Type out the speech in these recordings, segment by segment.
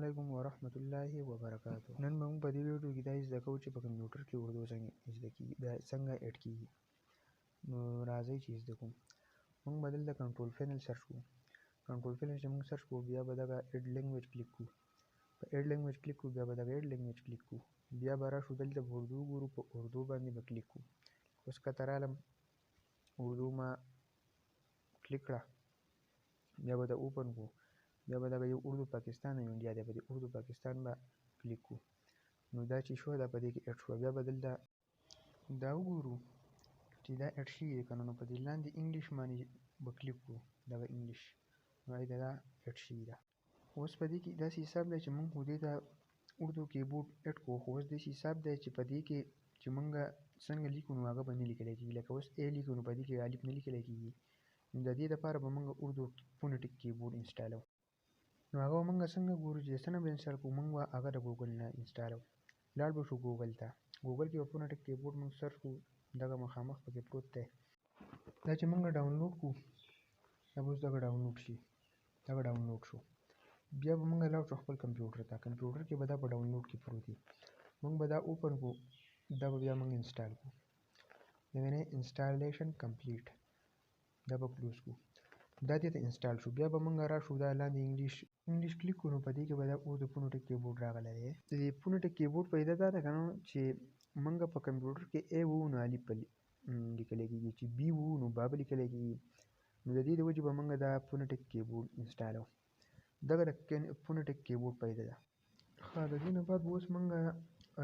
علیکم ورحمت الله وبرکاتہ. نن موږ په دې ویډیو کې دا زده کوو چې په کمپیوټر کې اردو څنګه ایډ کیږي. نو راځئ چې زده کوو. موږ به دلته کنټرول پینل سرچ کوو. کنټرول پینل چې موږ سرچ کوو بیا به دغه ایډ لینګویج کلیک کوو. په ایډ لینګویج کلیک کوو بیا به دغه ایډ لینګویج کلیک کوو. بیا به راشو دلته به اردو ګورو. په اردو باندې به کلیک کوو. اوس کته رالم اردو ما کلیک کړه. بیا به د اوپن کوو. بیا به دغه یو اردو پاکستان انډیا دی په دې اردو پاکستان به کلیک کوو. نو دا چې شو دا په دې کې ایډ شوه. بیا به دلته دا وګورو چې دا ایډ شوي دی که نه. نو په دې لاندې انګلیش باندې به کلیک کوو. دغه انګلیش نو هلته دا ایډ شوي ده. اوس په دې کې داسې حساب دی چې موږ خو دې ته اردو کیبورډ ایډ کوو. خو اوس داسې حساب دی چې په دې کې چې موږ څنګه لیکو نو هغه به نه لیکلی کېږي. لکه اوس ای لیکو نو په دې کې الف نه لیکلی کېږي. نو د دې دپاره به موږ اردو فونیټیک کیبورډ انسټالوو. نو هغه به موږ څنګه ګورو چې څنګه به انسټال کوو. موږ به هغه د ګوګل نه انسټالوو. لاړ به شو ګوګل ته. ګوګل کې به فونیټیک کیبورډ موږ سرچ کوو. دغه مخامخ پکې پروت دی. دا چې موږ ډاونلوډ کوو دا به اوس دغه ډاونلوډ شي. دغه ډاونلوډ شو. بیا به موږ لاړ شو خپل کمپیوټر ته. کمپیوټر کې به دا په ډاونلوډ کې پروت وي. موږ به دا اوپن کوو. دا به بیا موږ انسټال کوو. یعنې انسټالیشن کمپلیټ. دا به کلوز کوو. دا دې ته انسټال شو. بیا به موږ راشو دا لاندې انګلیش کلیک کوو. نو په دې کې به دا اردو فونیټیک کیبورډ راغلی دی. د دې فونیټیک کیبورډ فایده دا ده که نه چې موږ په کمپیوټر کې ای ووو نو الف به لیکلی کېږي. چې بي ووو نو با به لیکلی کېږي. نو د دې د وجې به موږ دا فونیټیک کیبورډ انسټالوو. دغه د فونیټیک کیبورډ فایده ده. ښه د دې نه بعد به اوس موږ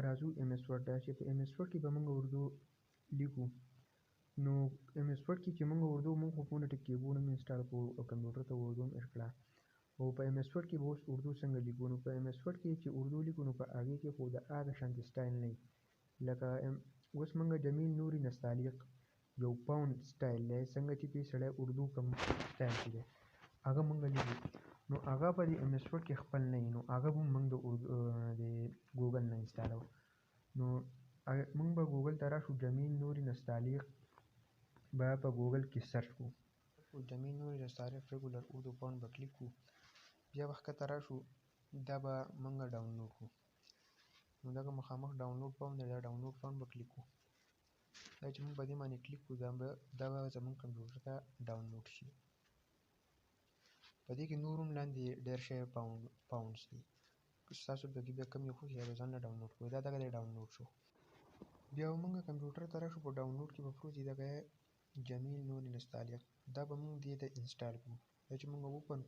راځو ایم ایس ورډ ته چې په ایم ایس ورډ کې به موږ اردو لیکو. نو ایم ایس ورډ کې چې موږ اردو موږ خو فونیټیک کیبورډ هم انسټال کوو او کمپیوټر ته اردو هم ایډ کړه. او په ایم ایس ورډ کې به اوس اردو څنګه لیکو. نو په ایم ایس ورډ کې چې اردو لیکو نو په هغې کې خو د هغه شانتې سټایل نه وي. لکه اوس موږ جمیل نوري نستعلیق یو فاونټ سټایل دی. څنګه چې پې سړی اردو کوم سټایل چې دی هغه موږ لیکو. نو هغه په دې ایم ایس ورډ کې خپل نه وي. نو هغه به موږ د ګوګل نه انسټالوو. نو موږ به ګوګل ته راشو. جمیل نوري نستعلیق به په ګوګل کې سرچ کوو. جمیل نوري نستعلیق ریګولر اردو فاونټ به کلیک کوو. بیا به ښکته راشو. دا به موږ ډاونلوډ کوو. نو دغه مخامخ ډاونلوډ فاونټ دی. دا ډاونلوډ فاونټ به کلیک کوو. دا چې موږ په دې باندې کلیک کوو دا به زموږ کمپیوټر ته ډاونلوډ شي. په دې کې نور هم لاندې ډېر شی فاونټس دي. ستاسو پکې بیا کوم یو خوښي هغه ځان له ډاونلوډ کوئ. دا دغه دی ډاونلوډ شو. بیا به موږ کمپیوټر ته راشو. په ډاونلوډ کې به پروت وي دغه جمیل نوري نستعلیق. دا به موږ دې ته انسټال کوو. دا چې موږ اوپن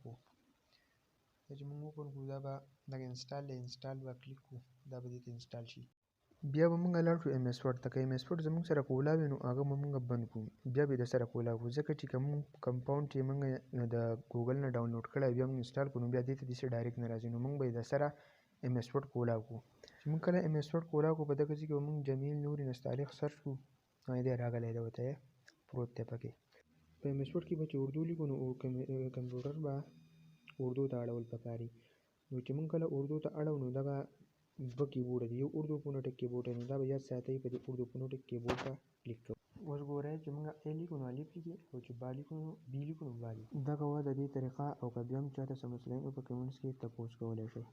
کوو دا به دغه انسټال دی. انسټال به کلیک کوو. دا به دې ته انسټال شي. بیا به موږ لاړ شو ایم ایس ورډ ته. که ایم ایس ورډ زموږ سره کولاو وي نو هغه به موږ بند کوو. بیا به یې درسره کولاو کړو. ځکه چې کوم فاونټ چې موږ د ګوګل نه ډاونلوډ کړی بیا موږ انسټال کړو نو بیا دې ته داسې ډایرکټ نه راځي. نو موږ به یې درسره ایم ایس ورډ کولاو کړو. چې موږ کله ایم ایس ورډ کولاو کړو په دغه ځای کې به موږ جمیل نوري نستعلیق سرچ کړو. دی راغلی دی ورته پروت دی پکې. په ایم ایس ورډ کې به چې اردو لیکو نو کمپیوټر به اردو ته اړول پکار وي. نو چې موږ کله اردو ته اړوو نو دغه دوه کیبورډ دي. یو اردو فونیټیک کیبورډ دی. نو دا به یاد ساتئ په دې اردو فونیټیک کیبورډ ته کلیک کوو. اوس ګورئ چې موږ ای لیکو نو الف لیکي او چې با لیکو نو بي لیکو نو با لیکي. دغه وه د دې طریقه. او که بیا هم چاته څه مسله وي نو په کمنټس کې تپوس کولی شئ.